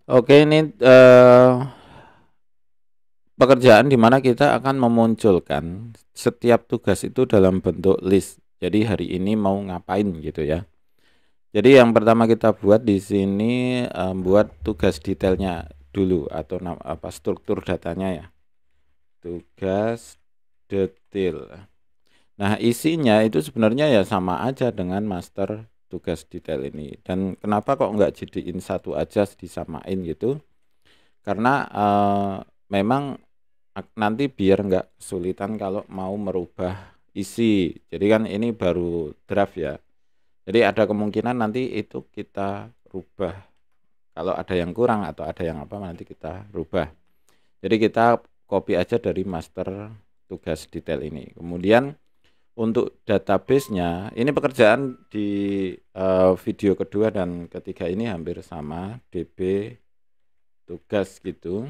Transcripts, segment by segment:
Oke, ini pekerjaan di mana kita akan memunculkan setiap tugas itu dalam bentuk list. Jadi hari ini mau ngapain gitu ya. Jadi yang pertama kita buat di sini buat tugas detailnya dulu atau apa struktur datanya ya. Tugas detail. Nah, isinya itu sebenarnya ya sama aja dengan master tugas detail ini. Dan kenapa kok nggak jadiin satu aja disamain gitu? Karena memang nanti biar nggak kesulitan kalau mau merubah isi. Jadi kan ini baru draft ya. Jadi ada kemungkinan nanti itu kita rubah. Kalau ada yang kurang atau ada yang apa nanti kita rubah. Jadi kita copy aja dari master tugas detail ini. Kemudian untuk database-nya, ini pekerjaan di video kedua dan ketiga ini hampir sama, DB tugas gitu.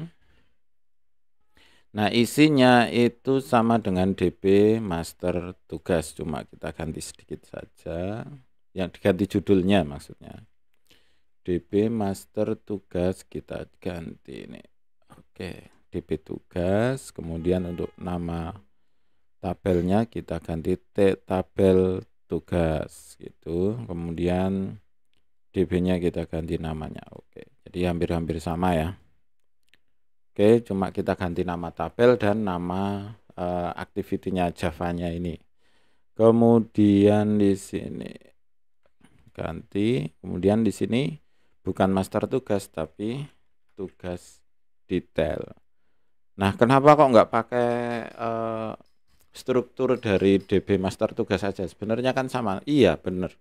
Nah, isinya itu sama dengan DB master tugas, cuma kita ganti sedikit saja. Yang diganti judulnya maksudnya. DB master tugas kita ganti ini. Oke, DB tugas, kemudian untuk nama tabelnya kita ganti tabel tugas gitu, kemudian DB-nya kita ganti namanya. Oke, jadi hampir-hampir sama ya. Oke, cuma kita ganti nama tabel dan nama activity-nya Java-nya ini. Kemudian di sini ganti, kemudian di sini bukan master tugas tapi tugas detail. Nah, kenapa kok nggak pakai struktur dari DB master tugas saja? Sebenarnya kan sama. Iya, benar.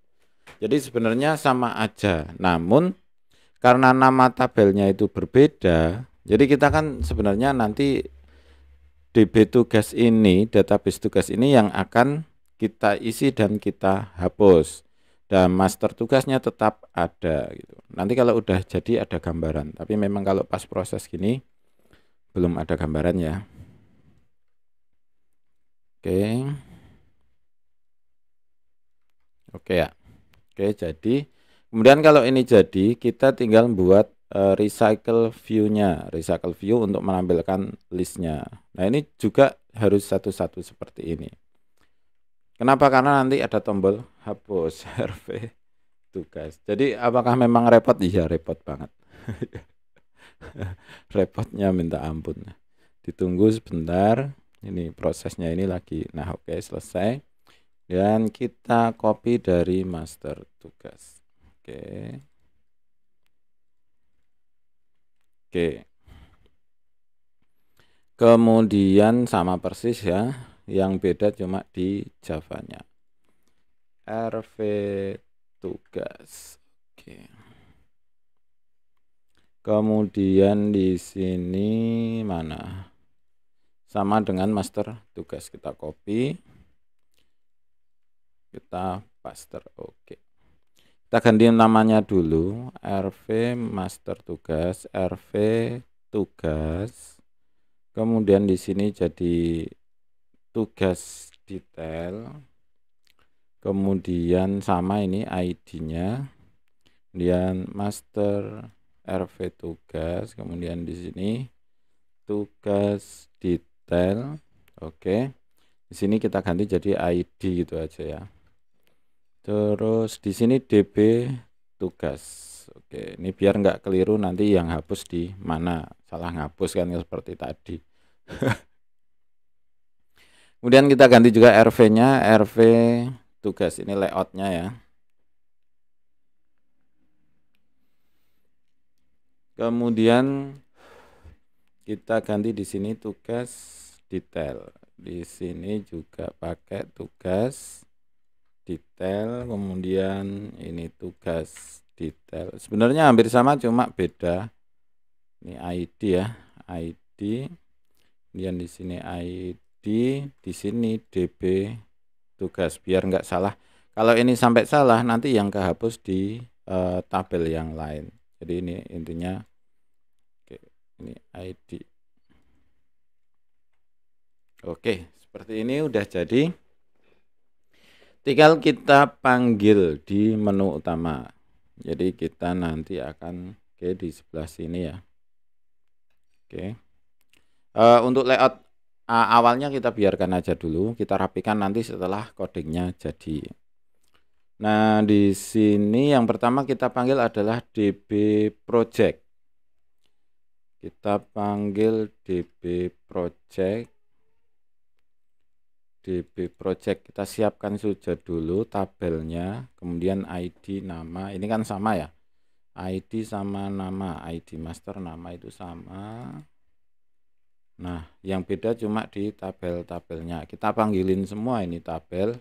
Jadi sebenarnya sama aja. Namun karena nama tabelnya itu berbeda, jadi kita kan sebenarnya nanti DB tugas ini, database tugas ini yang akan kita isi dan kita hapus. Dan master tugasnya tetap ada gitu. Nanti kalau udah jadi ada gambaran. Tapi memang kalau pas proses gini belum ada gambaran ya. Oke. Oke ya. Oke, jadi kemudian kalau ini jadi kita tinggal buat recycle view-nya, recycle view untuk menampilkan listnya. Nah, ini juga harus satu-satu seperti ini. Kenapa? Karena nanti ada tombol hapus RV tugas. Jadi apakah memang repot? Iya, repot banget. Repotnya minta ampun. Ditunggu sebentar. Ini prosesnya ini lagi. Nah, oke, selesai. Dan kita copy dari master tugas. Oke. Oke. Kemudian sama persis ya. Yang beda cuma di Java-nya. RV tugas. Oke. Kemudian di sini mana? Sama dengan master tugas, kita copy. Kita paste. Oke. Kita ganti namanya dulu, RV master tugas, RV tugas. Kemudian di sini jadi tugas detail. Kemudian sama ini ID-nya. Kemudian master RV tugas, kemudian di sini tugas detail. Oke. Di sini kita ganti jadi ID gitu aja ya. Terus di sini DB tugas. Oke, ini biar nggak keliru nanti yang hapus di mana. Salah ngapus kan seperti tadi. Kemudian kita ganti juga RV-nya, RV tugas. Ini layoutnya ya. Kemudian kita ganti di sini tugas detail. Di sini juga pakai tugas detail, kemudian ini tugas detail. Sebenarnya hampir sama cuma beda. Ini ID ya, ID. Kemudian di sini ID, di sini DB tugas biar nggak salah. Kalau ini sampai salah nanti yang kehapus di tabel yang lain. Jadi ini intinya oke, ini ID. Oke, seperti ini udah jadi. Tinggal kita panggil di menu utama. Jadi kita nanti akan Oke, di sebelah sini ya. Oke. Untuk layout awalnya kita biarkan aja dulu, kita rapikan nanti setelah codingnya jadi. Nah, di sini yang pertama kita panggil adalah DB project. Kita panggil DB project. DB project kita siapkan saja dulu tabelnya, kemudian ID, nama. Ini kan sama ya. ID sama nama, ID master, nama itu sama. Nah, yang beda cuma di tabel-tabelnya. Kita panggilin semua ini tabel.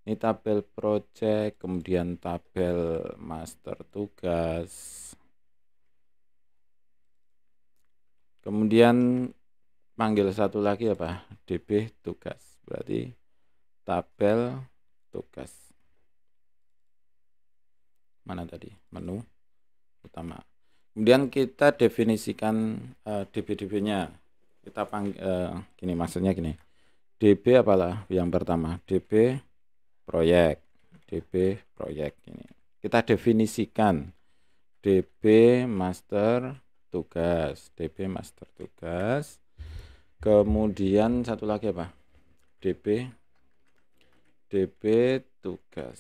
Ini tabel project, kemudian tabel master tugas. Kemudian panggil satu lagi apa? DB tugas. Berarti tabel tugas. Mana tadi? Menu utama. Kemudian kita definisikan DB-DB-nya. Kita panggil gini, maksudnya gini. DB apalah yang pertama? DB proyek. DB proyek ini. Kita definisikan DB master tugas, DB master tugas. Kemudian satu lagi apa? DB tugas.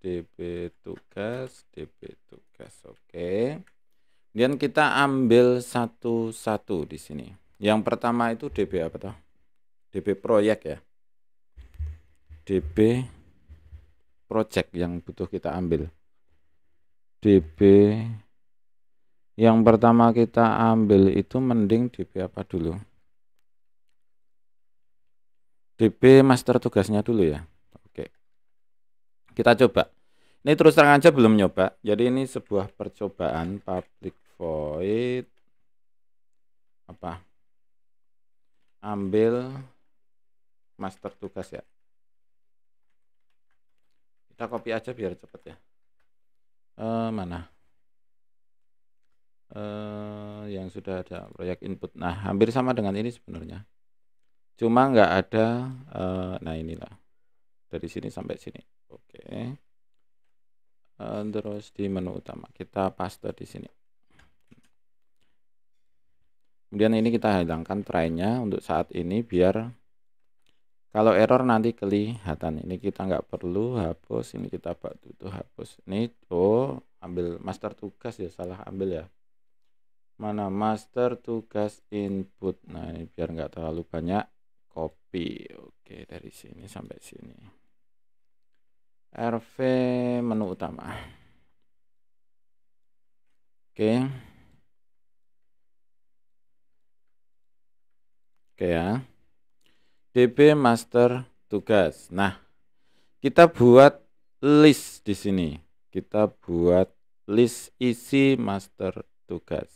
DB tugas, DB tugas. Oke. Kemudian kita ambil satu-satu di sini. Yang pertama itu DB apa toh? DB proyek ya. DB project yang butuh kita ambil. DB yang pertama kita ambil itu mending DB apa dulu? DB master tugasnya dulu ya. Oke. Kita coba. Ini terus terang aja belum nyoba. Jadi ini sebuah percobaan public void apa? Ambil master tugas ya. Kita copy aja biar cepet ya. Mana? Yang sudah ada proyek input. Nah, hampir sama dengan ini sebenarnya. Cuma nggak ada. Nah, inilah. Dari sini sampai sini. Oke. Terus di menu utama kita paste di sini. Kemudian ini kita hilangkan try-nya untuk saat ini biar kalau error nanti kelihatan. Ini kita nggak perlu hapus. Ini kita butuh hapus. Ini ambil master tugas ya, salah ambil ya. Mana master tugas input. Nah, ini biar nggak terlalu banyak copy. Oke, dari sini sampai sini. RV menu utama. Oke. Oke ya. DB master tugas. Nah, kita buat list di sini. Kita buat list isi master tugas.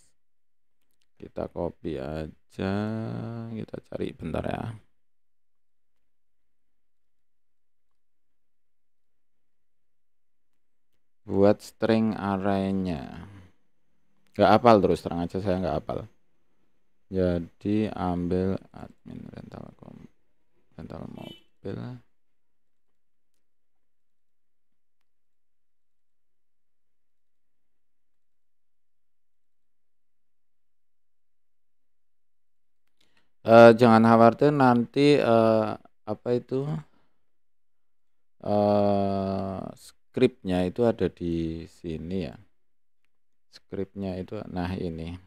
Kita copy aja. Kita cari bentar ya. Buat string array-nya. Gak hafal, terus terang aja saya nggak hafal. Jadi ambil admin rental mobil. Jangan khawatir nanti apa itu skripnya itu ada di sini ya. Skripnya itu, nah ini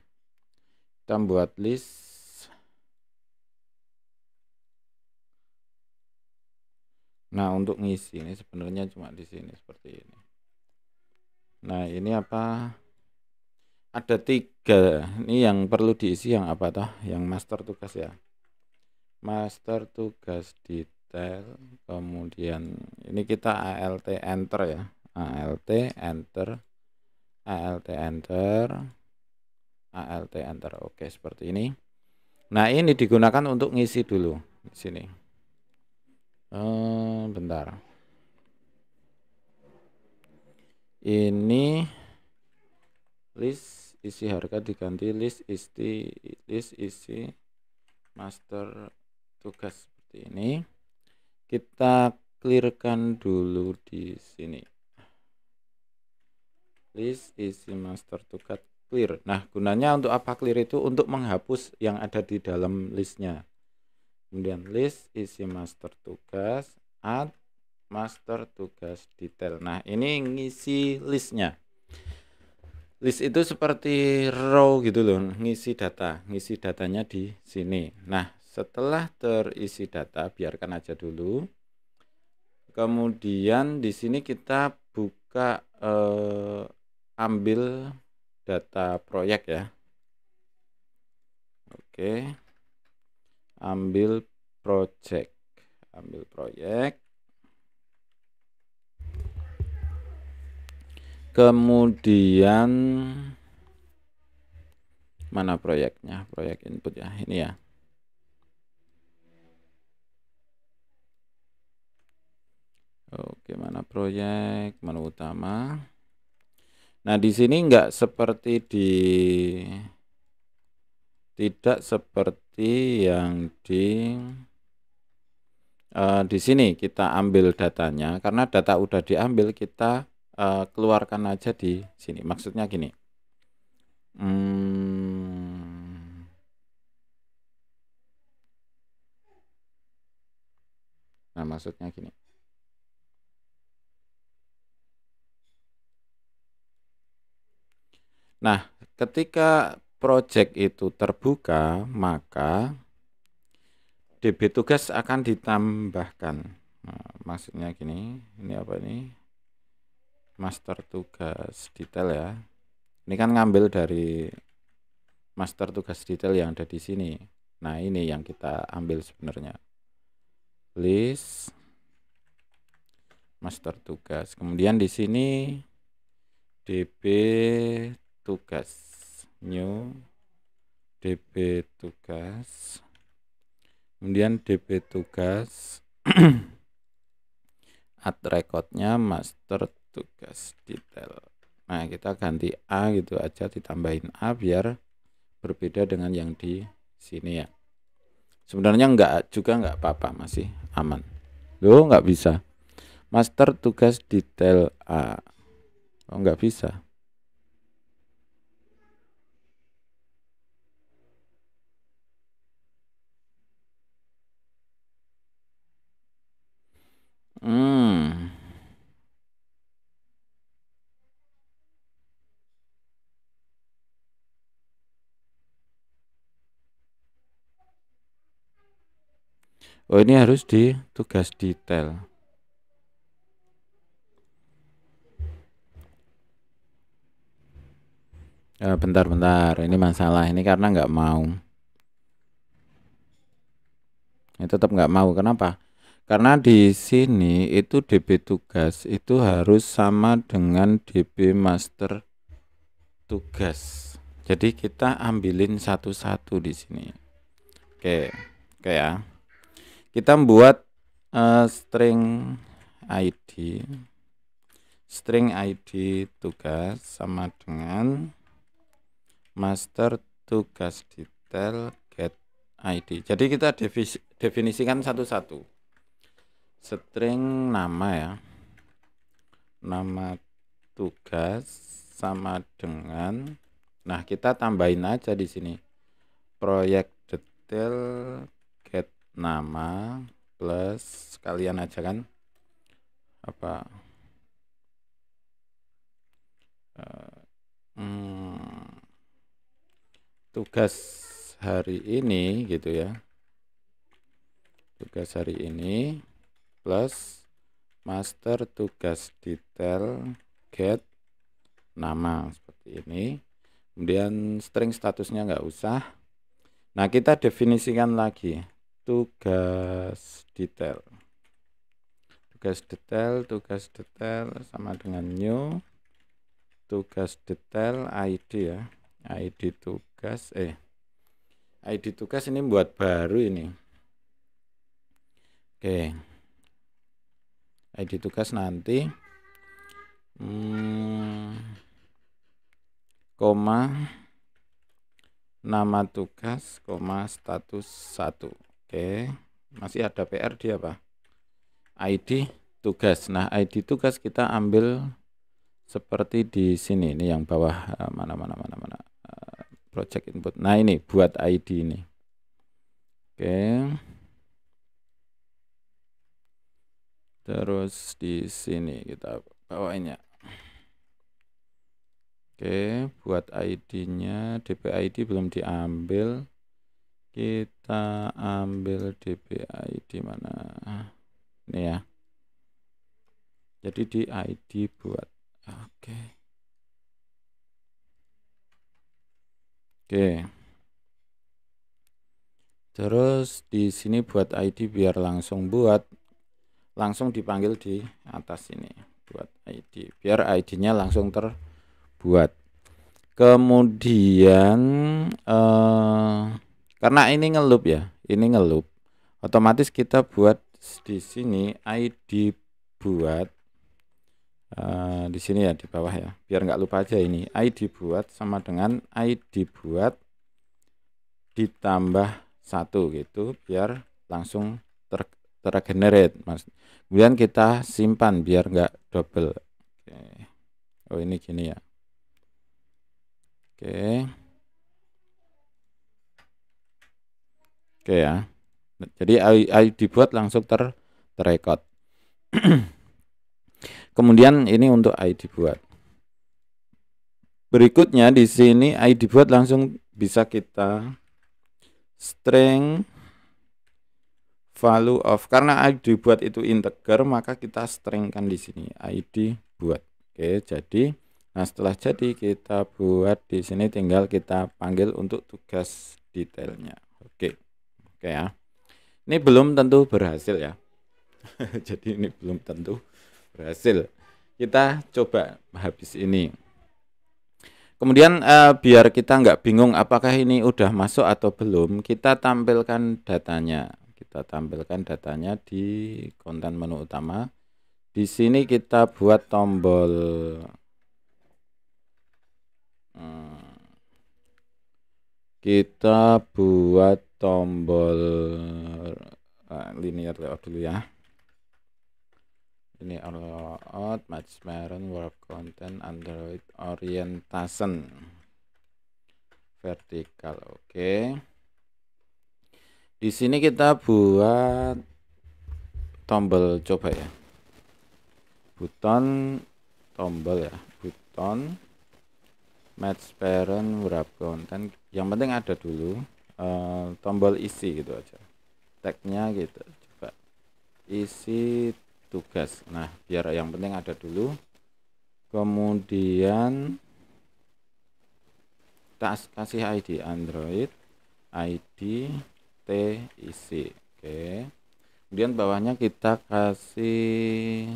kita buat list. Nah, untuk ngisi ini sebenarnya cuma di sini seperti ini. Nah, ini apa? Ada 3. Ini yang perlu diisi yang apa toh? Yang master tugas ya. Master tugas detail. Kemudian ini kita alt enter ya. Alt enter. Alt enter. Alt enter. Oke, seperti ini. Nah, ini digunakan untuk ngisi dulu di sini. Bentar. Ini list isi harga diganti list isi master tugas seperti ini. Kita clearkan dulu di sini. List isi master tugas clear. Nah, gunanya untuk apa clear itu? Untuk menghapus yang ada di dalam listnya. Kemudian list isi master tugas, add master tugas detail. Nah, ini ngisi listnya. List itu seperti row gitu loh, ngisi datanya di sini. Nah, setelah terisi data, biarkan aja dulu. Kemudian di sini kita buka ambil data proyek ya. Oke. Ambil project. Ambil proyek. Kemudian mana proyeknya? Proyek input ya, ini ya. Oke, mana proyek, menu utama. Nah, di sini tidak seperti yang di sini kita ambil datanya, karena data udah diambil, kita keluarkan aja di sini. Maksudnya gini. Nah, maksudnya gini. Nah, ketika project itu terbuka, maka DB tugas akan ditambahkan. Nah, maksudnya gini, ini apa ini? Master tugas detail ya. Ini kan ngambil dari master tugas detail yang ada di sini. Nah, ini yang kita ambil sebenarnya. List master tugas. Kemudian di sini DB tugas, new DB tugas. Kemudian DB tugas add recordnya master tugas detail. Nah, kita ganti A gitu aja, ditambahin A biar berbeda dengan yang di sini ya. Sebenarnya nggak apa-apa, masih aman. Loh, nggak bisa. Master tugas detail A. Oh, nggak bisa. Oh, ini harus di tugas detail. Bentar, ini masalah ini karena nggak mau. Ini tetap nggak mau. Kenapa? Karena di sini itu DB tugas itu harus sama dengan DB master tugas. Jadi kita ambilin satu-satu di sini. Oke ya. Kita membuat string ID tugas sama dengan master tugas detail get ID. Jadi kita definisikan satu-satu. String nama ya. Nama tugas sama dengan, nah kita tambahin aja di sini proyek detail get nama plus sekalian aja kan apa tugas hari ini gitu ya, tugas hari ini plus master tugas detail get nama seperti ini. Kemudian string statusnya nggak usah. Nah, kita definisikan lagi tugas detail sama dengan new tugas detail ID ya, ID tugas ini buat baru ini. Oke, ID tugas nanti koma nama tugas koma status 1. Oke, masih ada PR dia apa? ID tugas. Nah, ID tugas kita ambil seperti di sini, ini yang bawah mana project input. Nah, ini buat ID ini. Oke. Terus di sini kita bawainnya. Oke, buat ID-nya DPID belum diambil. Kita ambil DPID mana? Ini ya. Jadi di ID buat. Oke. Oke. Terus di sini buat ID biar langsung dipanggil di atas ini buat ID biar ID-nya langsung terbuat. Kemudian karena ini ngeloop ya, ini ngeloop, otomatis kita buat di sini ID buat di sini ya, di bawah ya, biar nggak lupa aja. Ini ID buat sama dengan ID buat ditambah 1 gitu, biar langsung tergenerate, mas. Kemudian kita simpan biar nggak double. Oke. Oh, ini gini ya. Oke. Oke ya. Jadi ID buat langsung terrecord. Kemudian ini untuk ID buat. Berikutnya di sini ID buat langsung bisa kita string value of, karena ID buat itu integer, maka kita stringkan di sini ID buat. Oke, jadi nah setelah jadi kita buat di sini, tinggal kita panggil untuk tugas detailnya. Oke ya. Ini belum tentu berhasil ya. Jadi ini belum tentu berhasil. Kita coba habis ini. Kemudian biar kita nggak bingung apakah ini udah masuk atau belum, kita tampilkan datanya. Kita tampilkan datanya di konten menu utama. Di sini kita buat tombol linear layout dulu ya. Ini layout, match parent, work content, Android orientation, vertikal. Oke. Di sini kita buat tombol coba ya. Buton tombol ya. Buton match parent, wrap content. Yang penting ada dulu tombol isi gitu aja. Tagnya gitu. Coba isi tugas. Nah, biar yang penting ada dulu. Kemudian kita kasih ID Android, ID T isi. Oke. Kemudian bawahnya kita kasih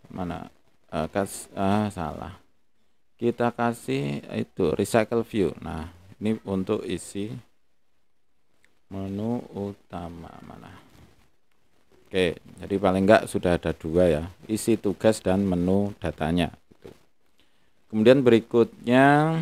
mana? Salah. Kita kasih itu recycle view. Nah, ini untuk isi menu utama mana? Oke, jadi paling enggak sudah ada 2 ya, isi tugas dan menu datanya gitu. Kemudian berikutnya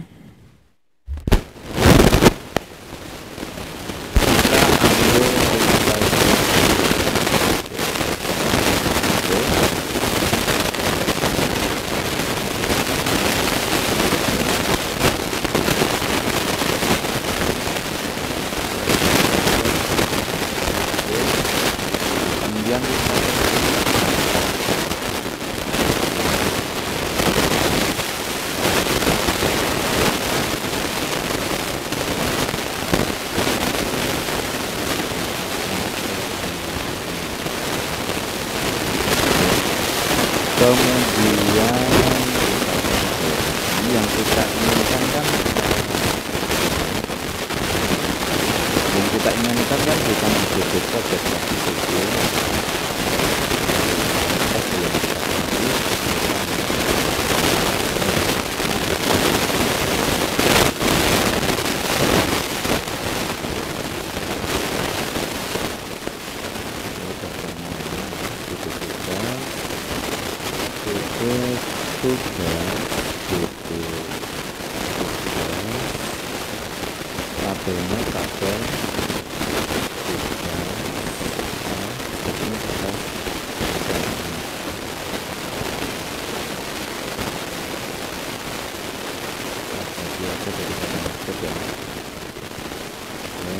yang kita inginkan kan bukan video project ya, tabelnya tabel bisa jadi satu master ya. Oke.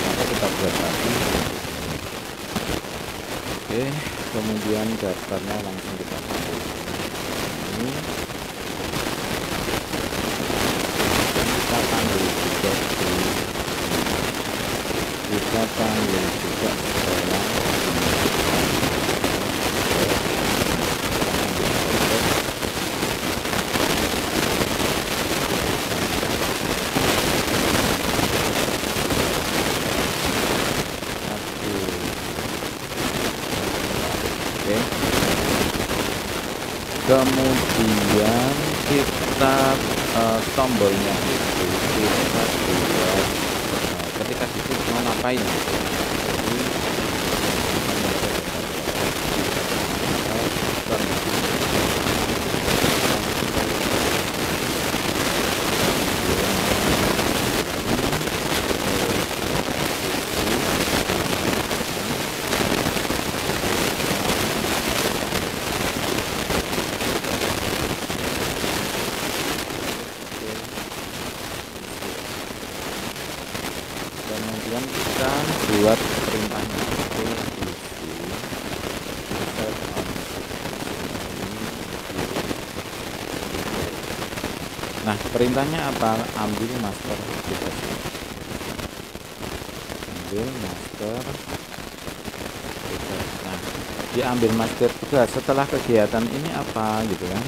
Maka kita buat lagi. Oke, kemudian daftarnya langsung kita ambil ini. Dan kita panggil juga kita panggil juga setelah kemudian kita tombolnya itu kita buat ketika situ mau ngapain gitu. Kemudian kita buat perintahnya itu nah perintahnya apa? Ambil master tugas. Ambil master tugas. Nah, diambil master tugas setelah kegiatan ini apa gitu kan.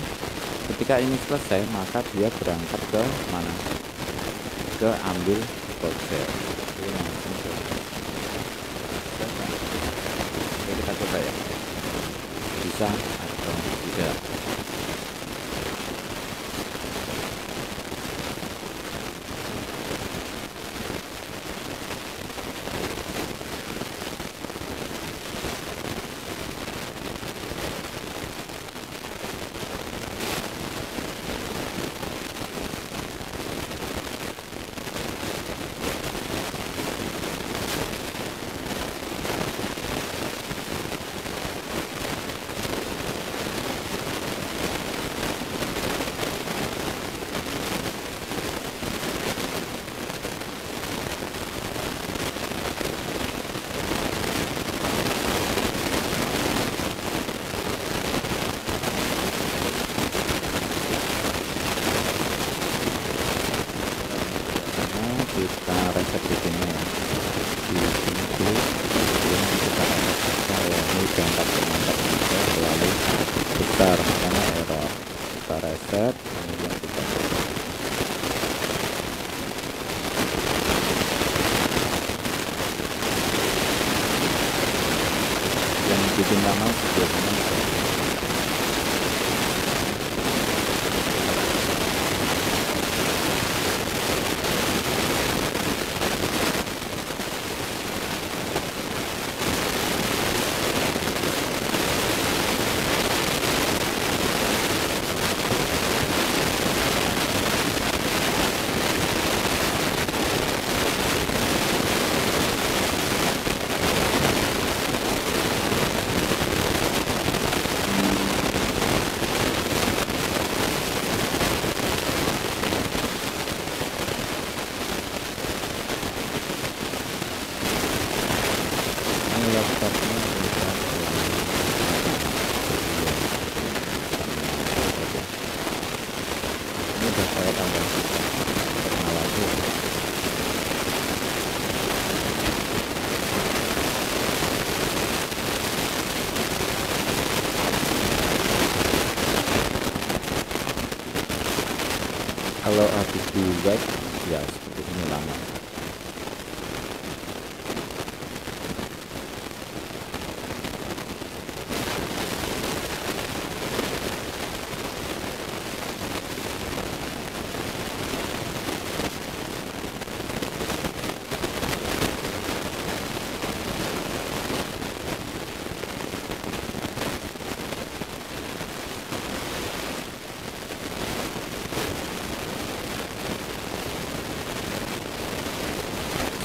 Ketika ini selesai maka dia berangkat ke mana? Ke ambil voucher. Kita coba ya, bisa atau tidak. Kita reset di sini ya, di sini kemudian kita reset ya, ini berangkat ke mantap juga selalu besar makanya error. Kita reset kemudian kita yang bikin lama biasanya saya tambah pernah lagi. Kalau habis di web ya seperti ini lama.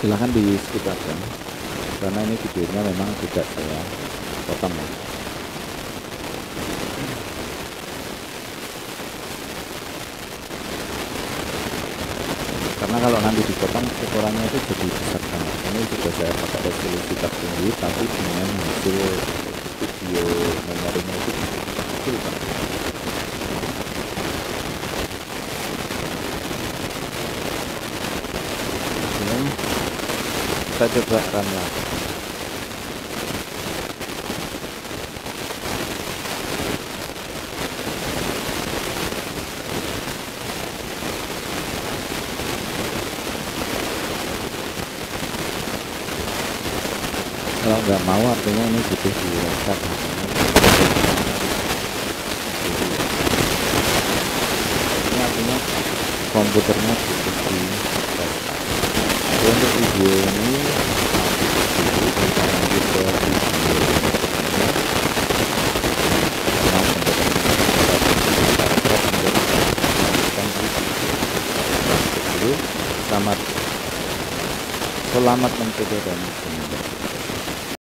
Silahkan di skip aja karena ini videonya memang tidak saya potong ya. karena kalau nanti dipotong ukurannya itu jadi besar banget. Ini sudah saya pakai resolusi tertinggi tapi dengan hasil video memorinya itu kecil banget. Ini kita coba run lagi. Kalau nggak mau artinya ini butuh di reset. Ini artinya komputernya butuh di reset. Jadi untuk video ini dulu kita lanjut ke video selamat mencoba dan